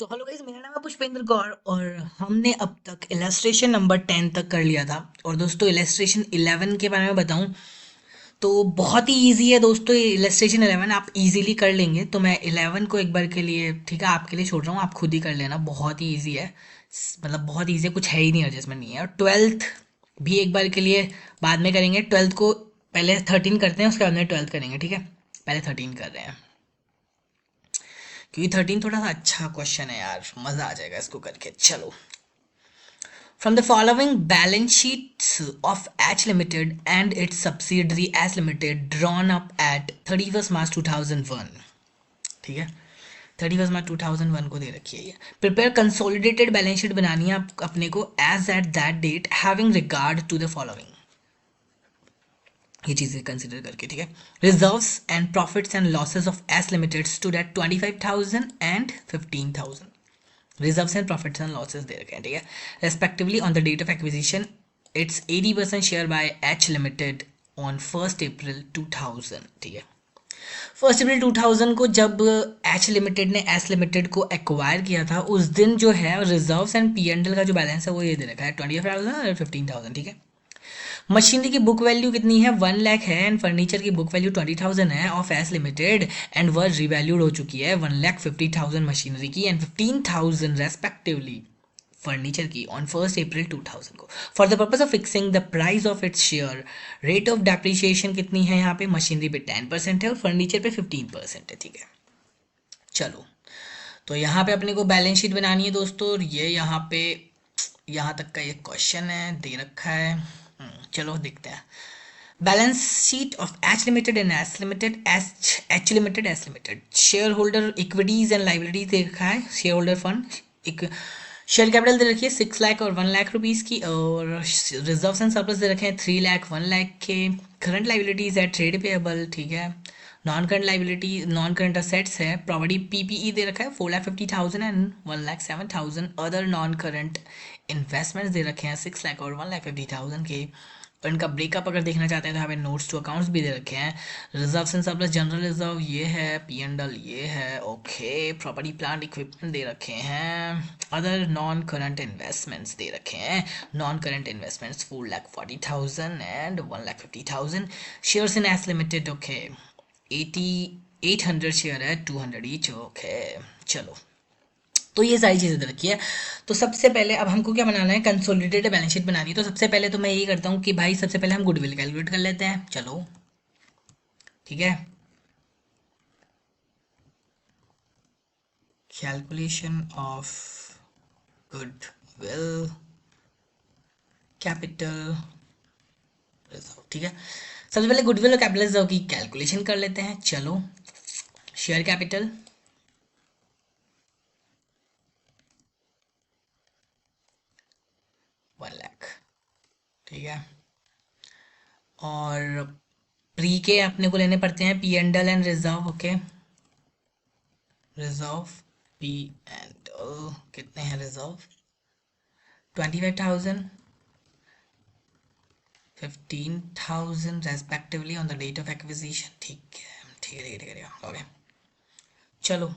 तो hello guys, मेरा नाम है पुष्पेंद्र गौर और हमने अब तक इलस्ट्रेशन नंबर 10 तक कर लिया था। और दोस्तों इलस्ट्रेशन 11 के बारे में बताऊं तो बहुत ही इजी है दोस्तों। इलस्ट्रेशन 11 आप इजीली कर लेंगे, तो मैं 11 को एक बार के लिए ठीक है आपके लिए छोड़ रहा हूँ, आप खुद ही कर लेना। बहुत ही इजी है, मतलब बहुत इजी है, कुछ है ही नहीं, एडजस्टमेंट नहीं है। और 12th भी एक बार के लिए बाद में करेंगे। 12th को पहले 13 करते हैं, उसके बाद में 12th करेंगे, ठीक है। पहले 13 कर रहे हैं क्योंकि 13 थोड़ा सा अच्छा क्वेश्चन है यार, मजा आ जाएगा इसको करके। चलो, from the following balance sheets of H Limited and its subsidiary S Limited drawn up at 31st March 2001, ठीक है। 31st March 2001 को दे रखी है ये। प्रिपेयर कंसोलिडेटेड बैलेंस शीट बनानी है अपने को as at that date having regard to the following, ये चीज़ें कंसिडर करके, ठीक है। Reserves and profits and losses of S limited stood at 25,000 and 15,000। Reserves and profits and losses दे रखे हैं, ठीक है। Respectively on the date of acquisition its 80% share by H limited on 1 अप्रैल 2000, ठीक है। 1 अप्रैल 2000 को जब एच लिमिटेड ने एस लिमिटेड को एक्वायर किया था, उस दिन जो है reserves and P and L का जो बैलेंस है वो ये दे रखा है 25,000 और 15,000, ठीक है। मशीनरी की बुक वैल्यू कितनी है, 1 लाख है। एंड फर्नीचर की बुक वैल्यू 20,000 है ऑफ एस लिमिटेड, एंड वह रिवैल्यूड हो चुकी है 1,50,000 मशीनरी की एंड 15,000 रेस्पेक्टिवली फर्नीचर की ऑन 1 अप्रैल 2000 को। For the purpose of fixing the price of its share, rate of depreciation कितनी है यहाँ पे, मशीनरी पे 10% है और फर्नीचर पे 15% है, ठीक है। चलो, तो यहाँ पे अपने को बैलेंस शीट बनानी है दोस्तों, और ये यहाँ पे यहाँ तक का ये क्वेश्चन है दे रखा है। चलो देखते हैं। Balance sheet of H limited and S limited, H limited S limited. Share holder equities and liabilities दे रखा है, शेयर होल्डर फंड। एक शेयर कैपिटल दे रखी है 6 लाख और 1 लाख रुपीज़ की, और रिजर्व एंड सरप्लस दे रखे हैं 3 लाख 1 लाख के। करंट लाइबिलिटीज है ट्रेड पेएबल, ठीक है। Non current liability, non current assets है प्रॉपर्टी पीपीई दे रखा है 4,50,000 and 1,07,000। Other non current investments दे रखे हैं 6 लाख और 1,50,000 के। और इनका ब्रेकअप अगर देखना चाहते हैं तो यहाँ पे नोट्स टू अकाउंट्स भी दे रखे हैं। Reserve and surplus general reserve ये है, पी एंड एल ये है, ओके। प्रॉपर्टी प्लांट इक्विपमेंट दे रखे हैं। अदर नॉन करंट इन्वेस्टमेंट्स दे रखे हैं, non current investments 4,40,000 and 1,50,000। Shares in S limited, okay, 800 share है, 200 ईच, ओके। चलो, तो ये सारी चीज़ें दे रखी है। तो सबसे पहले अब हमको क्या बनाना है, कंसोलिडेटेड बैलेंस शीट बनानी है। तो सबसे पहले तो मैं यही करता हूँ कि भाई सबसे पहले हम गुडविल कैलकुलेट कर लेते हैं। चलो, ठीक है। Calculation of goodwill capital reserve, ठीक है। सबसे पहले गुडविल और कैपिटल रिजर्व की कैलकुलेशन कर लेते हैं। चलो, शेयर कैपिटल 1 लाख, ठीक है। और प्री के अपने को लेने पड़ते हैं P and L and reserve, okay. Reserve P and L कितने हैं, reserve 25,000 15,000 respectively on the date of acquisition, ठीक है, ठीक है, ठीक है, ठीक है, ओके। चलो,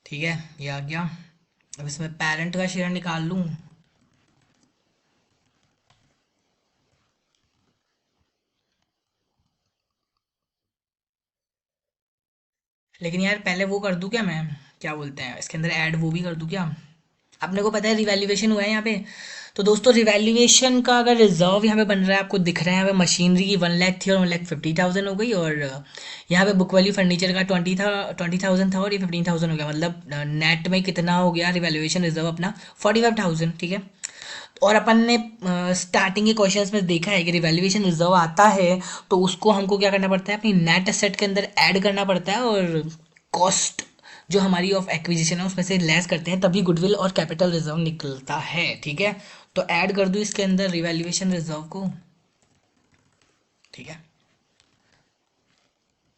ठीक है, ये आ गया। अब इसमें पेरेंट का शेयर निकाल लूँ। लेकिन यार पहले वो कर दूँ क्या, मैं क्या बोलते हैं इसके अंदर ऐड वो भी कर दूँ क्या। अपने को पता है रिवैल्यूएशन हुआ है यहाँ पे। तो दोस्तों रिवैल्यूएशन का अगर रिजर्व यहाँ पे बन रहा है, आपको दिख रहा है यहाँ पे मशीनरी की 1 लाख थी और 1,50,000 हो गई, और यहाँ पे बुक वैल्यू फर्नीचर का 20,000 था और ये 15,000 हो गया। मतलब नेट में कितना हो गया रिवैल्यूएशन रिजर्व अपना, 45,000, ठीक है। और अपन ने स्टार्टिंग के क्वेश्चंस में देखा है कि रिवैल्यूएशन रिजर्व आता है तो उसको हमको क्या करना पड़ता है, अपनी नेट एसेट के अंदर ऐड करना पड़ता है, और कॉस्ट जो हमारी ऑफ एक्विजिशन है उसमें से लेस करते हैं, तभी गुडविल और कैपिटल रिजर्व निकलता है, ठीक है। तो ऐड कर दूँ इसके अंदर रिवैल्यूएशन रिजर्व को, ठीक है।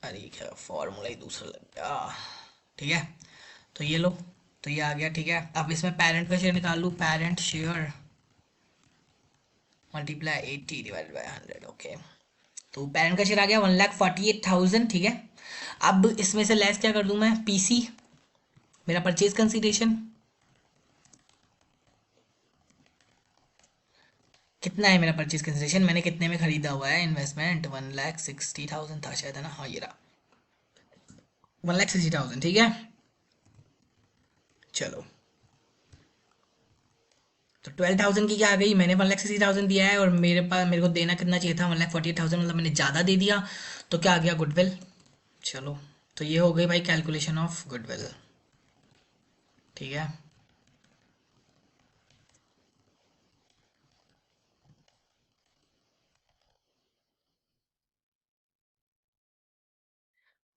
अरे क्या फॉर्मूला ही दूसरा लग गया, ठीक है। तो ये लो, तो ये आ गया, ठीक है। अब इसमें पेरेंट का शेयर निकाल लूँ, parent share multiply 80 divided by 100, okay. तो पेरेंट का शेयर आ गया 1,48,000, ठीक है। अब इसमें से लेस क्या कर दूं मैं, पीसी, मेरा परचेज कंसीडरेशन कितना है, मेरा परचेज कंसीडरेशन मैंने कितने में खरीदा हुआ है, इन्वेस्टमेंट 1,60,000 था शायद, है ना, हाँ ये रहा 1,60,000, ठीक है। चलो, तो 12,000 की क्या आ गई, मैंने 1,60,000 दिया है और मेरे को देना कितना चाहिए था, 1,48,000, मतलब मैंने ज़्यादा दे दिया, तो क्या आ गया, गुडविल। चलो, तो ये हो गई भाई कैलकुलेशन ऑफ गुडविल, ठीक है।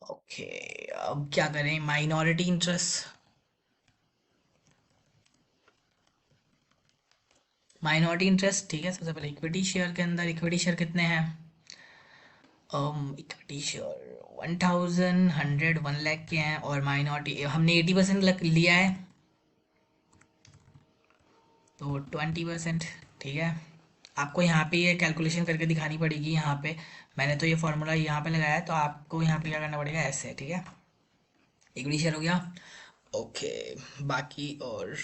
ओके, अब क्या करें, माइनॉरिटी इंटरेस्ट, माइनॉरिटी इंटरेस्ट, ठीक है। सबसे पहले इक्विटी शेयर के अंदर, इक्विटी शेयर कितने हैं, इक्विटी शेयर 1,000, 100, 1 लाख के हैं, और माइनॉरिटी हमने 80% लिया है, तो 20%, ठीक है। आपको यहाँ पे ये कैलकुलेशन करके दिखानी पड़ेगी, यहाँ पे मैंने तो ये फॉर्मूला यहाँ पे लगाया है, तो आपको यहाँ पे क्या करना पड़ेगा, ऐसे, ठीक है। इक्विटी शेयर हो गया, ओके। बाकी और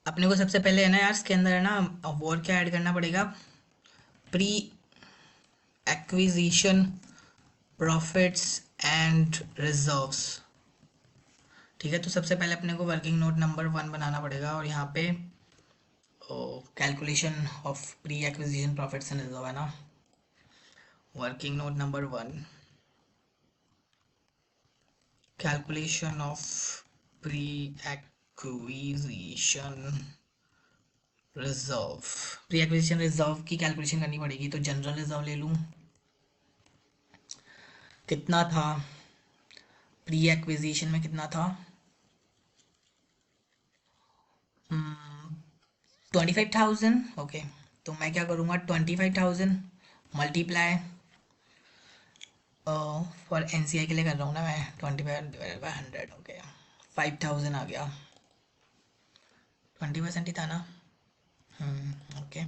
अपने को सबसे पहले है ना यार, इसके अंदर है ना, और क्या ऐड करना पड़ेगा, pre acquisition profits and reserves, ठीक है। तो सबसे पहले अपने को वर्किंग नोट नंबर 1 बनाना पड़ेगा, और यहाँ पे calculation of pre acquisition profits and reserve है ना, working note number 1, calculation of pre acquisition reserve, pre acquisition reserve की कैलकुलेशन करनी पड़ेगी, तो जनरल रिजर्व ले लूँ, कितना था प्री एक्विजिशन में, कितना था, 25,000, ओके। तो मैं क्या करूँगा, 25,000 मल्टीप्लाई, फॉर एनसीआई के लिए कर रहा हूँ ना मैं, 25/100, ओके, 5,000 आ गया, 20% ही था ना, ओके।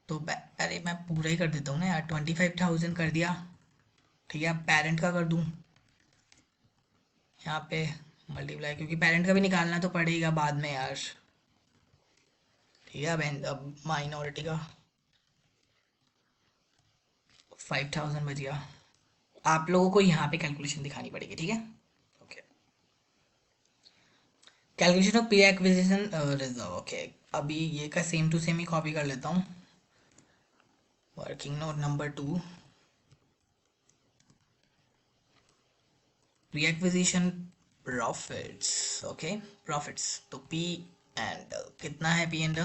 तो अरे मैं पूरा ही कर देता हूँ ना यार, 25,000 कर दिया, ठीक है। अब पेरेंट का कर दूँ यहाँ पे मल्टीप्लाई, क्योंकि पेरेंट का भी निकालना तो पड़ेगा बाद में यार, ठीक है। अब माइनॉरिटी का 5,000 बच गया, आप लोगों को यहाँ पे कैलकुलेशन दिखानी पड़ेगी, ठीक है, okay. Calculation of pre acquisition reserve, okay. अभी ये का सेम टू सेम ही कॉपी कर लेता हूँ, working note number 2, pre acquisition profits, okay, profits, तो पी एंड कितना है, पी एंड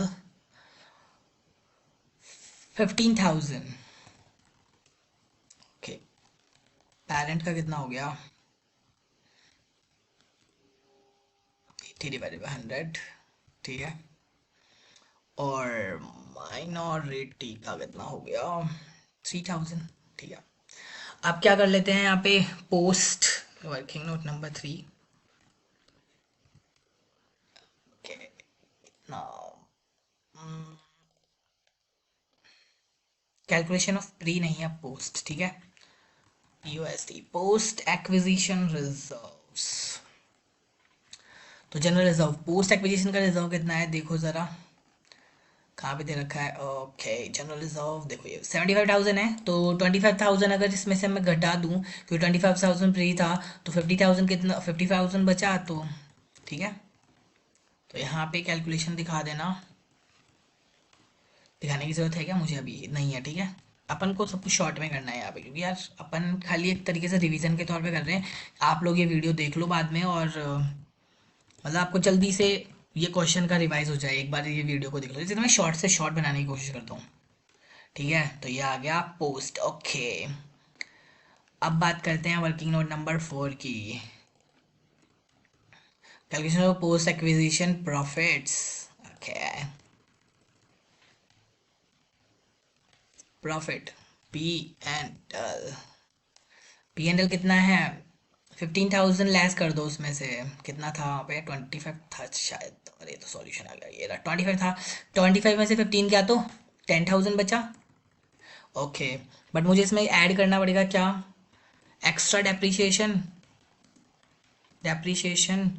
15,000, ओके। पेरेंट का कितना हो गया, 80/100, ठीक है। और माइनॉरिटी का कितना हो गया, 3,000, ठीक है। अब क्या कर लेते हैं यहाँ पे, post working note number 3, okay. Now calculation of pre नहीं है, पोस्ट, ठीक है, यूएसडी, पोस्ट एक्विजिशन रिजर्व्स, तो जनरल रिजर्व पोस्ट एक्विजिशन का रिजर्व कितना है, देखो जरा कहाँ पे दे रखा है, ओके। जनरल रिजर्व देखो ये 75,000 है, तो 25,000 अगर इसमें से मैं घटा दूँ, क्योंकि 25,000 प्री था, तो 50,000 कितना, 50,000 बचा, तो ठीक है। तो यहाँ पे कैलकुलेशन दिखा देना, दिखाने की ज़रूरत है क्या मुझे, अभी नहीं है, ठीक है। अपन को सब कुछ शॉर्ट में करना है यहाँ पे, क्योंकि यार अपन खाली एक तरीके से रिवीजन के तौर पे कर रहे हैं। आप लोग ये वीडियो देख लो बाद में, और मतलब आपको जल्दी से ये क्वेश्चन का रिवाइज हो जाए, एक बार ये वीडियो को देख लो, इसलिए मैं शॉर्ट से शॉर्ट बनाने की कोशिश करता हूँ, ठीक है। तो ये आ गया पोस्ट, ओके। अब बात करते हैं वर्किंग नोट नंबर 4 की, calculation of post acquisition profits, okay. Profit, P and L, P and L कितना है, 15,000 लेस कर दो, उसमें से कितना था वहाँ पे, 25 था शायद। अरे तो सॉल्यूशन आ गया, ये रहा 25 था। 25 में से 15 क्या, तो 10,000 बचा। ओके, बट मुझे इसमें ऐड करना पड़ेगा क्या, extra depreciation, depreciation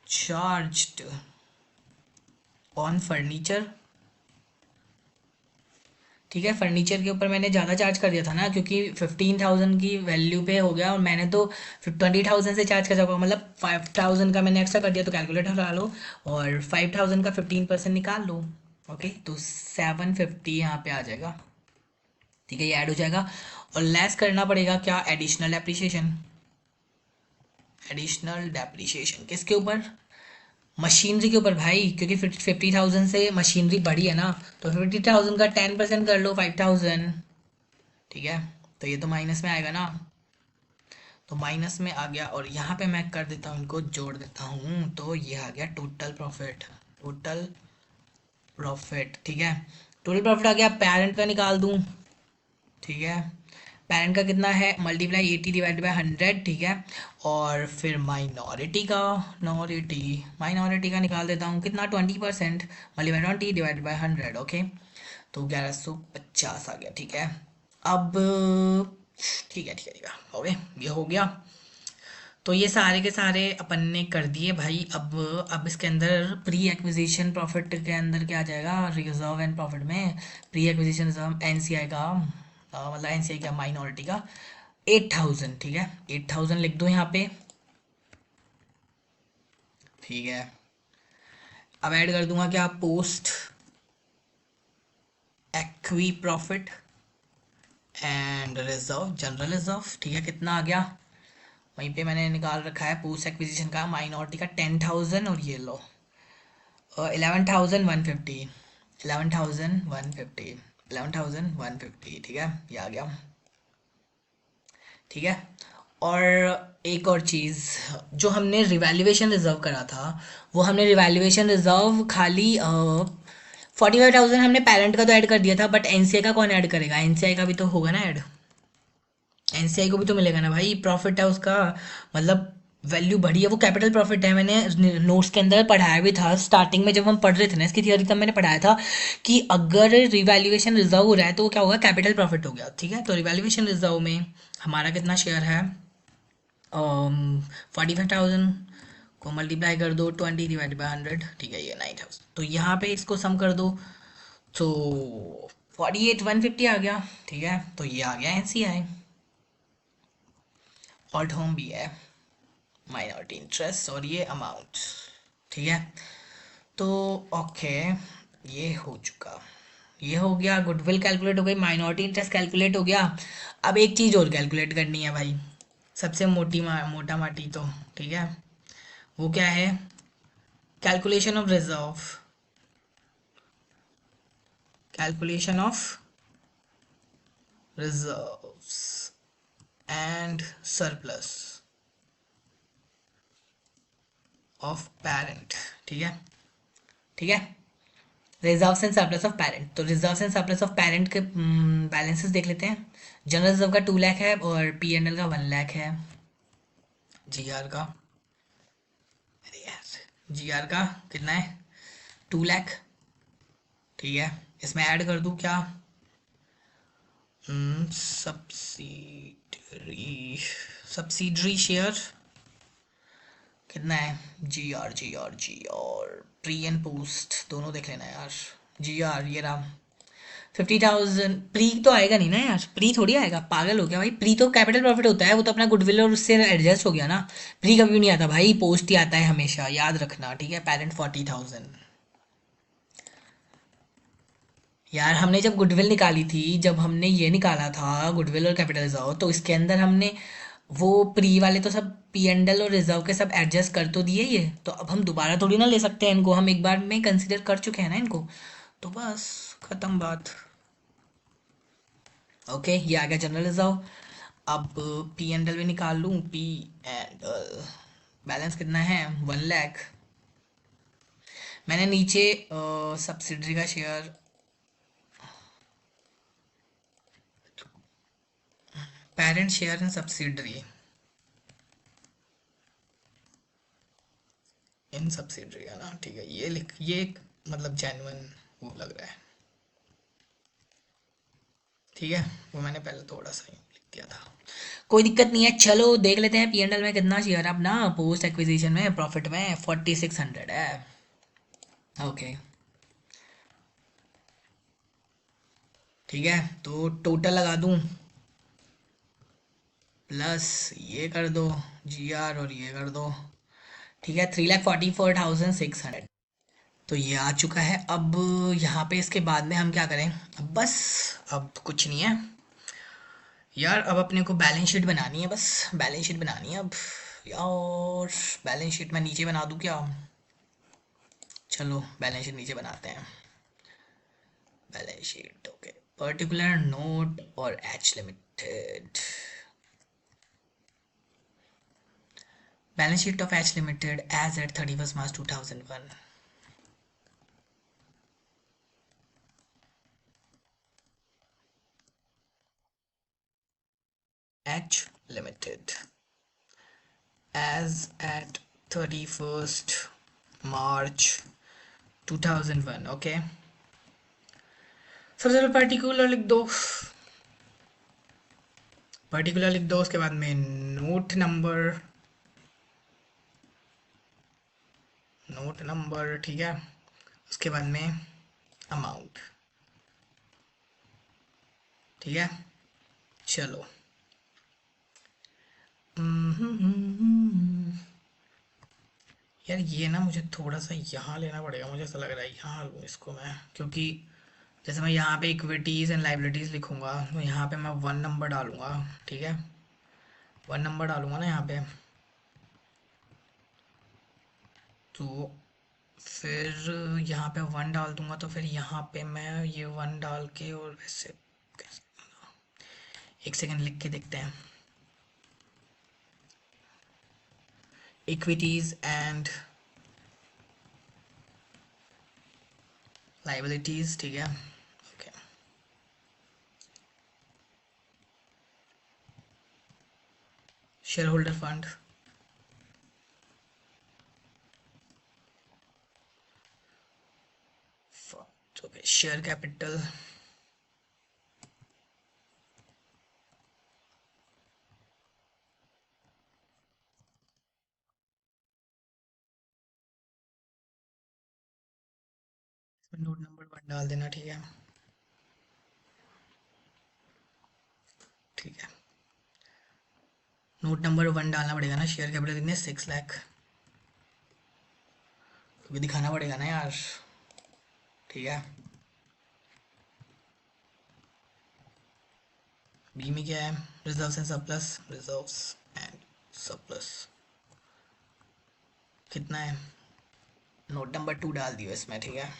charged on furniture. ठीक है, फर्नीचर के ऊपर मैंने ज़्यादा चार्ज कर दिया था ना, क्योंकि 15,000 की वैल्यू पे हो गया, और मैंने तो 20,000 से चार्ज कर जाऊँगा, मतलब 5,000 का मैंने एक्स्ट्रा कर दिया, तो कैलकुलेटर लगा लो और 5,000 का 15% निकाल लो। ओके, तो 750 यहाँ पे आ जाएगा। ठीक है, ये ऐड हो जाएगा, और लेस करना पड़ेगा क्या, एडिशनल डेप्रिसिएशन। एडिशनल डेप्रिसिएशन किसके ऊपर, मशीनरी के ऊपर भाई, क्योंकि 50,000 से मशीनरी बढ़ी है ना, तो 50,000 का 10% कर लो, 5,000। ठीक है, तो ये तो माइनस में आएगा ना, तो माइनस में आ गया, और यहाँ पे मैं कर देता हूँ, इनको जोड़ देता हूँ, तो ये आ गया टोटल प्रॉफिट। टोटल प्रॉफिट, ठीक है, टोटल प्रॉफिट आ गया, पेरेंट का निकाल दूँ। ठीक है, पेरेंट का कितना है, मल्टीप्लाई 80 डिवाइड बाई 100। ठीक है, और फिर माइनॉरिटी का, माइनॉरिटी का निकाल देता हूँ, कितना, 20%, मल्टीप्लाई 20 डिवाइड बाई 100। ओके, तो 1150 आ गया। ठीक है, अब ठीक है, ठीक है, ठीक है, हो गए, ये हो गया। तो ये सारे के सारे अपन ने कर दिए भाई। अब इसके अंदर प्री एक्विजिशन प्रॉफिट के अंदर क्या आ जाएगा, रिजर्व एंड प्रॉफिट में प्री एक्विजिशन रिजर्व एनसीआई का, मतलब एनसीआई का माइनॉरिटी का 8,000। ठीक है, 8,000 लिख दो यहाँ पे। ठीक है, अब ऐड कर दूंगा क्या, post equi profit and reserve, general reserve. ठीक है, कितना आ गया, वहीं पे मैंने निकाल रखा है पोस्ट एक्विजिशन का माइनॉरिटी का 10,000, और ये लो 11,150, 11,150, 11,150। ठीक है, ये आ गया। ठीक है, और एक और चीज़, जो हमने रिवैल्यूएशन रिजर्व करा था, वो हमने रिवैल्यूएशन रिजर्व खाली 45,000 हमने पेरेंट का तो ऐड कर दिया था, बट एनसीआई का कौन ऐड करेगा, एनसीआई का भी तो होगा ना ऐड, एनसीआई को भी तो मिलेगा ना भाई, प्रॉफिट है उसका, मतलब वैल्यू बढ़ी है, वो कैपिटल प्रॉफिट है। मैंने नोट्स के अंदर पढ़ाया भी था, स्टार्टिंग में जब हम पढ़ रहे थे ना इसकी थियोरी, तब मैंने पढ़ाया था कि अगर रिवैल्यूएशन रिजर्व हो रहा है तो वो क्या होगा, कैपिटल प्रॉफिट हो गया। ठीक है, तो रिवैल्यूएशन रिजर्व में हमारा कितना शेयर है, 45,000 को मल्टीप्लाई कर दो 20 डिवाइड बाई 100। ठीक है, ये 9,000, तो यहाँ पे इसको सम कर दो, तो 48,150 आ गया। ठीक है, तो ये आ गया एनसीआई, ऑल्ट होम भी है, माइनॉरिटी इंटरेस्ट, और ये अमाउंट। ठीक है, तो ओके, ये हो चुका, ये हो गया, गुडविल कैलकुलेट हो गई, माइनॉरिटी इंटरेस्ट कैलकुलेट हो गया। अब एक चीज़ और कैलकुलेट करनी है भाई, सबसे मोटा माटी तो, ठीक है, वो क्या है, calculation of reserve, calculation of reserves and surplus of parent. ठीक है, ठीक है, reserve and surplus of parent, तो reserve and surplus of parent के बैलेंसेस देख लेते हैं। जनरल रिजर्व का 2 लाख है, और पी एंड एल का 1 लाख है, जीआर का, अरे यार जीआर का कितना है, 2 लाख। ठीक है, इसमें ऐड कर दूँ क्या, सब्सिडरी, सब्सिडरी शेयर कितना है, जी आर प्री एंड पोस्ट दोनों देख लेना यार। जी आर ये रहा 50,000, प्री तो आएगा नहीं ना यार, प्री थोड़ी आएगा, पागल हो गया भाई, प्री तो कैपिटल प्रॉफिट होता है, वो तो अपना गुडविल और उससे एडजस्ट हो गया ना, प्री कभी नहीं आता भाई, पोस्ट ही आता है हमेशा, याद रखना। ठीक है, पेरेंट 40,000। यार हमने जब गुडविल निकाली थी, जब हमने ये निकाला था गुडविल और कैपिटल रिजर्व, तो इसके अंदर हमने वो प्री वाले तो सब पी एंड एल और रिजर्व के सब एडजस्ट कर तो दिए, ये तो अब हम दोबारा थोड़ी ना ले सकते हैं इनको, हम एक बार में कंसिडर कर चुके हैं ना इनको, तो बस खत्म बात। ओके, ये आ गया जनरल रिजर्व। अब पी एंड एल भी निकाल लूँ, पी एंड बैलेंस कितना है, 1 लाख। मैंने नीचे सब्सिडरी का share, parent share in subsidiary, subsidiary है ना, ठीक है, ये लिख, ये एक मतलब जेन्युइन वो लग रहा है, ठीक है, वो मैंने पहले थोड़ा सा ही लिख दिया था। कोई दिक्कत नहीं है, चलो देख लेते हैं P&L में कितना शेयर अब ना, पोस्ट एक्विजिशन में प्रॉफिट में 4600 है। ओके, ठीक है, तो टोटल लगा दूं, प्लस ये कर दो GR और ये कर दो, ठीक है, 3,44,600। तो ये आ चुका है। अब यहाँ पे इसके बाद में हम क्या करें, अब बस, अब कुछ नहीं है यार, अब अपने को बैलेंस शीट बनानी है, बस बैलेंस शीट बनानी है अब यार। बैलेंस शीट मैं नीचे बना दूँ क्या, चलो बैलेंस शीट नीचे बनाते हैं। Balance sheet, okay, particular note और H limited, balance sheet of H limited as at 31 March 2001। H limited as at 31st March 2001। Okay, सबसे पहले पर्टिकुलर लिख दो, पर्टिकुलर लिख दो, उसके बाद में नोट नंबर, नोट नंबर, ठीक है, उसके बाद में अमाउंट, ठीक है, चलो। यार ये ना मुझे थोड़ा सा यहाँ लेना पड़ेगा, मुझे ऐसा लग रहा है यहाँ लूँ इसको मैं, क्योंकि जैसे मैं यहाँ पे इक्विटीज़ एंड लाइबिलिटीज़ लिखूंगा तो यहाँ पे मैं 1 नंबर डालूंगा, ठीक है, 1 नंबर डालूंगा ना यहाँ पे, तो फिर यहाँ पे 1 डाल दूंगा, तो फिर यहाँ पे मैं ये 1 डाल के, और वैसे एक सेकंड लिख के देखते हैं, इक्विटीज एंड लाइबिलिटीज, ठीक है, okay, share holder fund, okay, share capital, note number 1 डाल देना, ठीक है, ठीक है, नोट नंबर 1 डालना पड़ेगा ना, शेयर कैपिटल कितने, 6 लाख, क्योंकि दिखाना पड़ेगा ना यार, ठीक है। बी में क्या है, reserves and surplus, reserves and surplus कितना है, नोट नंबर 2 डाल दियो इसमें, ठीक है,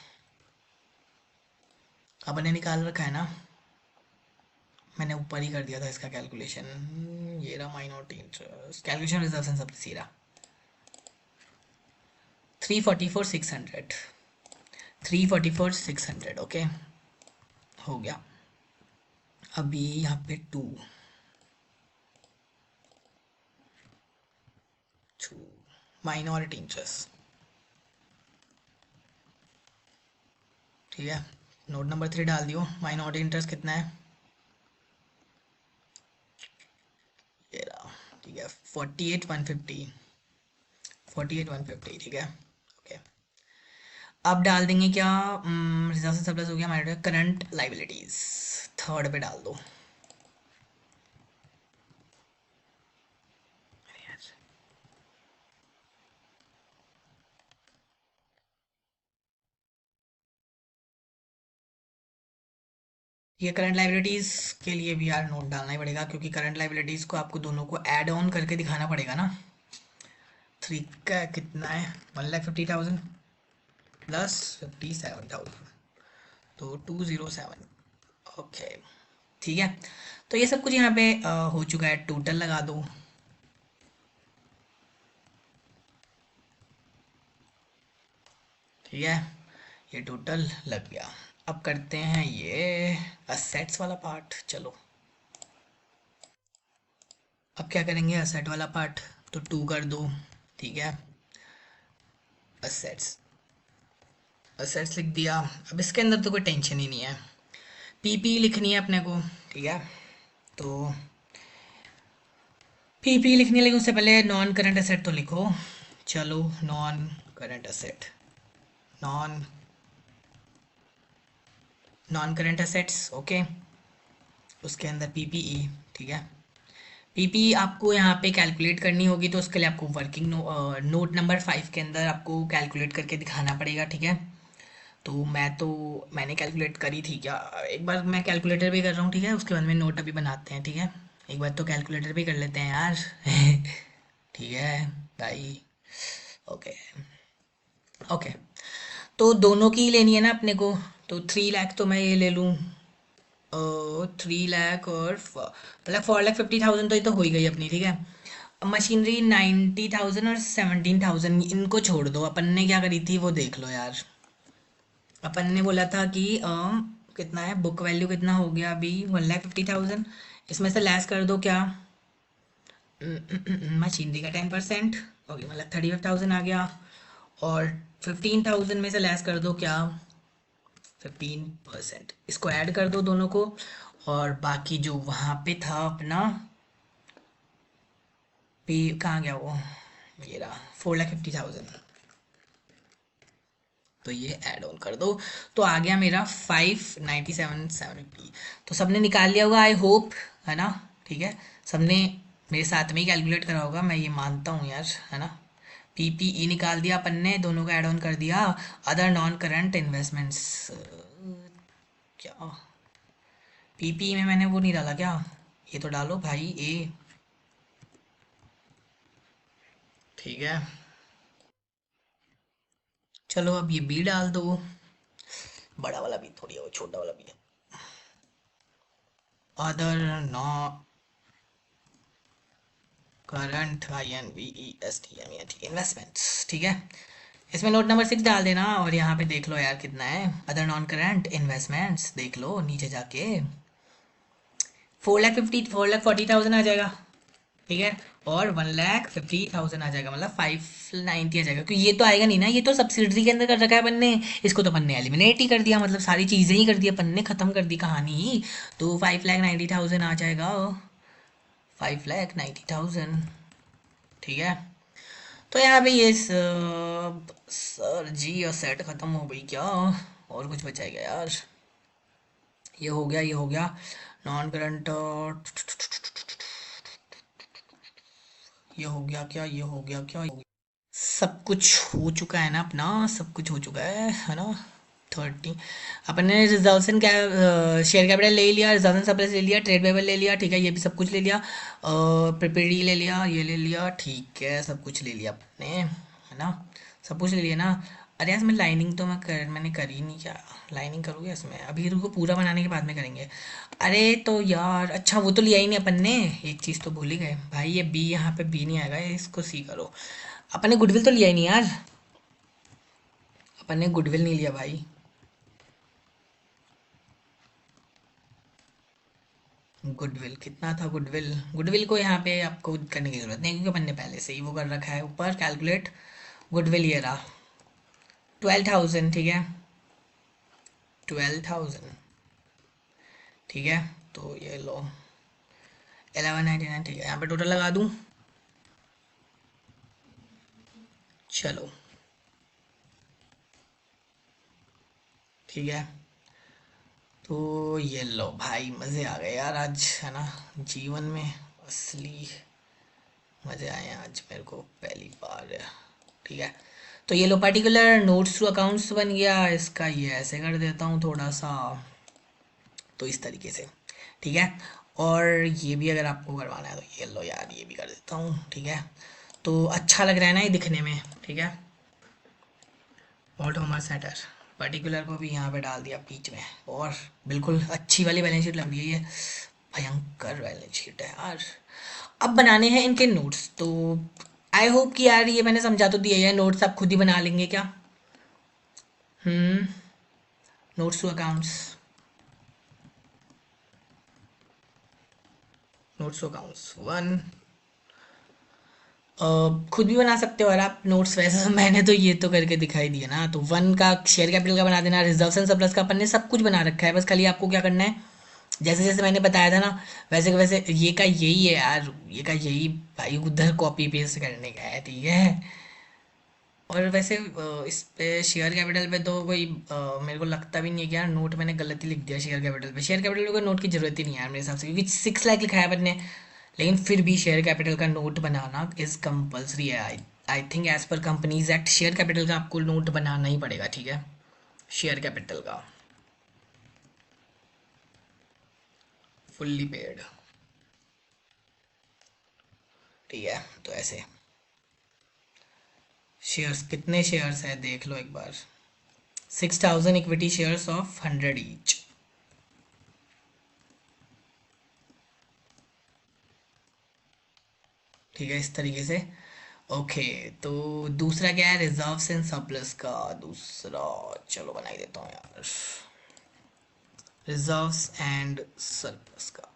अपने निकाल रखा है ना, मैंने ऊपर ही कर दिया था इसका कैलकुलेशन, ये रहा minority interest calculation, reserve and सब सीरा 344,600, 344,600, ओके, हो गया। अभी यहाँ पे 2 माइनॉरिटी इंटरेस्ट, ठीक है, नोट नंबर 3 डाल दियो, माइनॉरिटी इंटरेस्ट कितना है, ये रहा, ठीक है, 48,150, 48,150, ठीक है, ओके। अब डाल देंगे क्या, रिजर्व से सरप्लस हो गया हमारे, करंट लाइबिलिटीज थर्ड पे डाल दो, ये करंट लाइबिलिटीज के लिए भी यार नोट डालना ही पड़ेगा, क्योंकि करंट लाइबिलिटीज को आपको दोनों को ऐड ऑन करके दिखाना पड़ेगा ना। 3 का कितना है, 1,50,000 प्लस 57,000, तो 207, ओके, ठीक है। तो ये सब कुछ यहाँ पे हो चुका है, टोटल लगा दो, ठीक है, ये टोटल लग गया। अब करते हैं ये असेट्स वाला पार्ट, चलो। अब क्या करेंगे, असेट वाला पार्ट, तो 2 कर दो, ठीक है, असेट्स, असेट्स लिख दिया। अब इसके अंदर तो कोई टेंशन ही नहीं है, पीपी लिखनी है अपने को, ठीक है। तो पीपी लिखनी है, लेकिन उससे पहले नॉन करंट असेट तो लिखो। चलो, non current asset, non non current assets, okay. उसके अंदर पीपीई, ठीक है। पीपी आपको यहाँ पे कैलकुलेट करनी होगी, तो उसके लिए आपको वर्किंग नोट नंबर 5 के अंदर आपको कैलकुलेट करके दिखाना पड़ेगा, ठीक है। मैंने कैलकुलेट करी थी क्या, एक बार मैं कैलकुलेटर भी कर रहा हूँ, ठीक है। उसके बाद में नोट अभी बनाते हैं, ठीक है। एक बार तो कैलकुलेटर भी कर लेते हैं यार। ठीक है भाई, ओके। ओके, तो दोनों की लेनी है ना अपने को। तो 3 लाख तो मैं ये ले लूँ, 3 लाख और मतलब 4,50,000, तो ये तो हो ही गई अपनी, ठीक है। मशीनरी 90,000 और 17,000, इनको छोड़ दो। अपन ने क्या करी थी वो देख लो यार। अपन ने बोला था कि कितना है, बुक वैल्यू कितना हो गया अभी, 1,50,000। इसमें से लेस कर दो क्या, मशीनरी का 10%, ओके, मतलब 35,000 आ गया। और 15,000 में से लेस कर दो क्या, 15%। इसको ऐड कर दो दोनों को। और बाकी जो वहाँ पे था अपना, पे कहाँ गया वो, ये रहा 4,50,000। तो ये ऐड ऑन कर दो, तो आ गया मेरा 597,750। तो सबने निकाल लिया होगा आई होप, है ना, ठीक है। सबने मेरे साथ में ही कैलकुलेट करा होगा, मैं ये मानता हूँ यार, है ना। पीपीई निकाल दिया अपन ने, दोनों का ऐड ऑन कर दिया। अदर नॉन करंट इन्वेस्टमेंट्स, क्या पीपीई में मैंने वो नहीं डाला क्या, ये तो डालो भाई ए, ठीक है। चलो अब ये बी डाल दो, बड़ा वाला भी थोड़ी है, वो छोटा वाला भी है। अदर नॉ करंट, INVESTMENT इन्वेस्टमेंट्स, ठीक है। इसमें नोट नंबर 6 डाल देना, और यहाँ पे देख लो यार कितना है, अदर नॉन करंट इन्वेस्टमेंट्स देख लो नीचे जाके, 4,40,000 आ जाएगा, ठीक है। और 1,50,000 आ जाएगा, मतलब 590 आ जाएगा, क्योंकि ये तो आएगा नहीं ना, ये तो सब्सिडरी के अंदर कर रखा है अपन ने। इसको तो अपन ने एलिमिनेट ही कर दिया, मतलब सारी चीज़ें ही कर दी अपन ने, ख़त्म कर दी कहानी ही। तो 5,90,000 आ जाएगा, 5,90,000, ठीक है। तो यहाँ पे ये सर जी और सेट ख़त्म हो गई क्या, और कुछ बचाएगा यार। ये हो गया, ये हो गया। नॉन करंट, ये हो गया क्या, ये हो गया क्या, सब कुछ हो चुका है ना अपना, सब कुछ हो चुका है ना। 30, अपन ने रिजर्वेशन क्या, शेयर कैपिटल ले लिया, रिजर्वेशन सरप्लस ले लिया, ट्रेड पेबल ले लिया, ठीक है, ये भी सब कुछ ले लिया। प्रिपेडी ले लिया, ये ले लिया, ठीक है, सब कुछ ले लिया अपने, है ना। सब कुछ ले लिया ना। अरे यार इसमें लाइनिंग तो मैंने करी नहीं क्या, लाइनिंग करोगे इसमें, अभी रुको पूरा बनाने के बाद में करेंगे। अरे तो यार, अच्छा वो तो लिया ही नहीं अपन ने, एक चीज़ तो भूल ही गए भाई, ये बी यहाँ पे बी नहीं आएगा, इसको सी करो। अपन ने गुडविल तो लिया ही नहीं यार, अपन ने गुडविल नहीं लिया भाई। गुडविल कितना था, गुडविल गुडविल को यहाँ पे आपको करने की जरूरत नहीं, क्योंकि अपन ने पहले से ही वो कर रखा है ऊपर कैलकुलेट। गुडविल ये रहा 12,000, ठीक है, 12,000, ठीक है। तो ये लो 1199, ठीक है, यहाँ पे टोटल लगा दूँ। चलो, ठीक है। तो ये लो भाई, मज़े आ गए यार आज, है ना। जीवन में असली मज़े आए हैं आज मेरे को पहली बार, ठीक है। तो ये लो पर्टिकुलर नोट्स टू अकाउंट्स बन गया, इसका ये ऐसे कर देता हूँ थोड़ा सा, तो इस तरीके से, ठीक है। और ये भी अगर आपको करवाना है तो ये लो यार, ये भी कर देता हूँ, ठीक है। तो अच्छा लग रहा है ना ये दिखने में, ठीक है। ऑटो हमारा सेटर, पर्टिकुलर को भी यहाँ पे डाल दिया बीच में, और बिल्कुल अच्छी वाली बैलेंस शीट लग रही है ये, भयंकर बैलेंस शीट है यार। अब बनाने हैं इनके नोट्स, तो आई होप कि यार ये मैंने समझा तो दिया है, नोट्स आप खुद ही बना लेंगे क्या। Hmm, notes to accounts, notes to accounts 1, खुद भी बना सकते हो और आप नोट्स वैसे तो मैंने तो ये तो करके दिखाई दिया ना। तो वन का शेयर कैपिटल का बना देना, रिजर्व एंड सरप्लस का अपन ने सब कुछ बना रखा है, बस खाली आपको क्या करना है, जैसे जैसे मैंने बताया था ना वैसे के वैसे ये का यही है यार, ये का यही भाई उधर कॉपी पेस्ट करने का है, ठीक है। और वैसे इस पे शेयर कैपिटल पे तो कोई मेरे को लगता भी नहीं है कि यार नोट मैंने गलत ही लिख दिया शेयर कैपिटल पे। शेयर कैपिटल पे कोई नोट की जरूरत ही नहीं है यार मेरे हिसाब से, क्योंकि 6 लाख लिखा है अपन ने। लेकिन फिर भी शेयर कैपिटल का नोट बनाना इज कंपलसरी है। I I think as per companies act share capital का आपको नोट बनाना ही पड़ेगा, ठीक है, शेयर कैपिटल का, फुल्ली पेड, ठीक है। तो ऐसे शेयर्स, कितने शेयर्स है देख लो एक बार, 6,000 इक्विटी शेयर्स ऑफ 100 ईच, ठीक है, इस तरीके से। ओके, तो दूसरा क्या है, रिजर्व्स एंड सरप्लस का दूसरा, चलो बना ही देता हूँ यार, रिजर्व्स एंड सरप्लस का।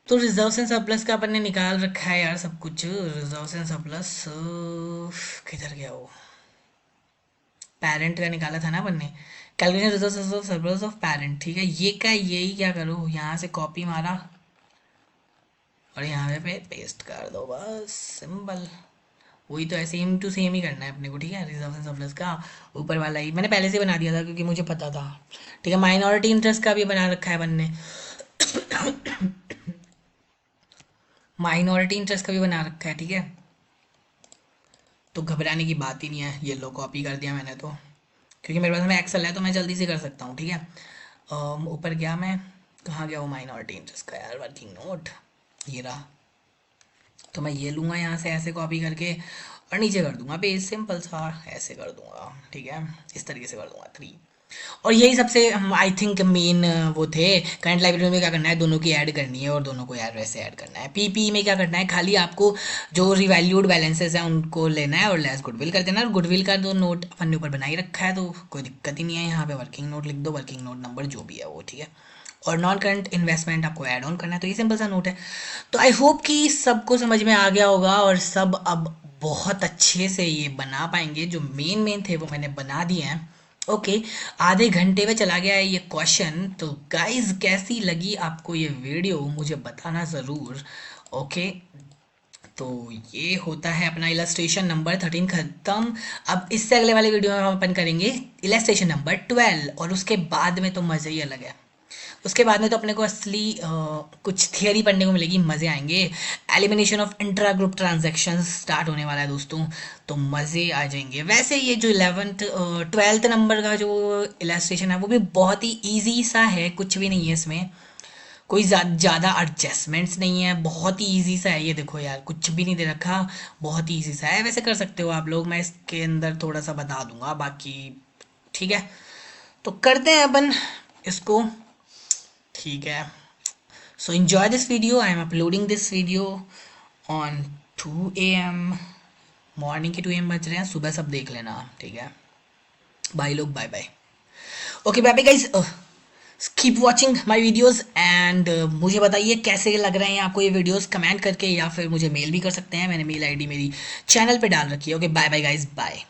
तो रिजर्व्स एंड सरप्लस का अपन ने निकाल रखा है यार सब कुछ। रिजर्व्स एंड सरप्लस किधर गया वो, पेरेंट का निकाला था ना अपन ने, calculation reserves of surplus of parent, ठीक है। ये का यही क्या करो, यहाँ से कॉपी मारा और यहाँ पे पेस्ट कर दो, बस सिंपल। वही तो है, सेम टू सेम ही करना है अपने को, ठीक है। रिजर्व एंड सरप्लस का ऊपर वाला ही मैंने पहले से बना दिया था क्योंकि मुझे पता था, ठीक है। माइनॉरिटी इंटरेस्ट का भी बना रखा है बनने, माइनॉरिटी इंटरेस्ट का भी बना रखा है, ठीक है। तो घबराने की बात ही नहीं है, ये लो कॉपी कर दिया मैंने तो, क्योंकि मेरे पास में एक्सेल है तो मैं जल्दी से कर सकता हूँ, ठीक है। ऊपर गया मैं, कहाँ गया वो माइनॉरिटी इंटरेस्ट का यार, वर्किंग नोट, ये रहा। तो मैं ये लूँगा यहाँ से ऐसे कॉपी करके और नीचे कर दूंगा पेज, सिंपल सा ऐसे कर दूंगा, ठीक है, इस तरीके से कर दूंगा 3। और यही सबसे आई थिंक मेन वो थे। करंट लाइब्रेरी में क्या करना है, दोनों की ऐड करनी है और दोनों को यार वैसे ऐड करना है। पीपी में क्या करना है, खाली आपको जो रिवैल्यूड बैलेंसेस हैं उनको लेना है और लेस गुडविल कर देना है। और गुडविल का तो नोट अपन ने ऊपर बना ही रखा है तो कोई दिक्कत ही नहीं है, यहाँ पे वर्किंग नोट लिख दो, वर्किंग नोट नंबर जो भी है वो, ठीक है। और नॉन करंट इन्वेस्टमेंट आपको ऐड ऑन करना है, तो ये सिंपल सा नोट है। तो आई होप कि सबको समझ में आ गया होगा और सब अब बहुत अच्छे से ये बना पाएंगे। जो मेन मेन थे वो मैंने बना दिए हैं। ओके, आधे घंटे में चला गया है ये क्वेश्चन। तो गाइस कैसी लगी आपको ये वीडियो मुझे बताना ज़रूर। ओके, तो ये होता है अपना इलस्ट्रेशन नंबर 13 खत्म। अब इससे अगले वाले वीडियो में हम अपन करेंगे इलस्ट्रेशन नंबर 12 और उसके बाद में तो मज़े ही अलग है। उसके बाद में तो अपने को असली कुछ थियरी पढ़ने को मिलेगी, मज़े आएंगे। Elimination of intra group transaction start होने वाला है दोस्तों, तो मज़े आ जाएंगे। वैसे ये जो 11th 12th नंबर का जो इलस्ट्रेशन है वो भी बहुत ही ईजी सा है, कुछ भी नहीं है इसमें, कोई ज़्यादा एडजस्टमेंट्स नहीं है, बहुत ही ईजी सा है। ये देखो यार कुछ भी नहीं दे रखा, बहुत ही ईजी सा है। वैसे कर सकते हो आप लोग, मैं इसके अंदर थोड़ा सा बता दूंगा बाकी, ठीक है। तो करते हैं अपन इसको, ठीक है। सो enjoy this video, I am uploading this video on 2 AM, morning के 2 AM बज रहे हैं, सुबह सब देख लेना, ठीक है। बाय लोग, bye bye. Okay bye bye guys, keep watching my videos and मुझे बताइए कैसे लग रहे हैं आपको ये वीडियोज़ कमेंट करके, या फिर मुझे मेल भी कर सकते हैं, मैंने मेल आईडी मेरी चैनल पे डाल रखी है। Okay bye bye guys, bye.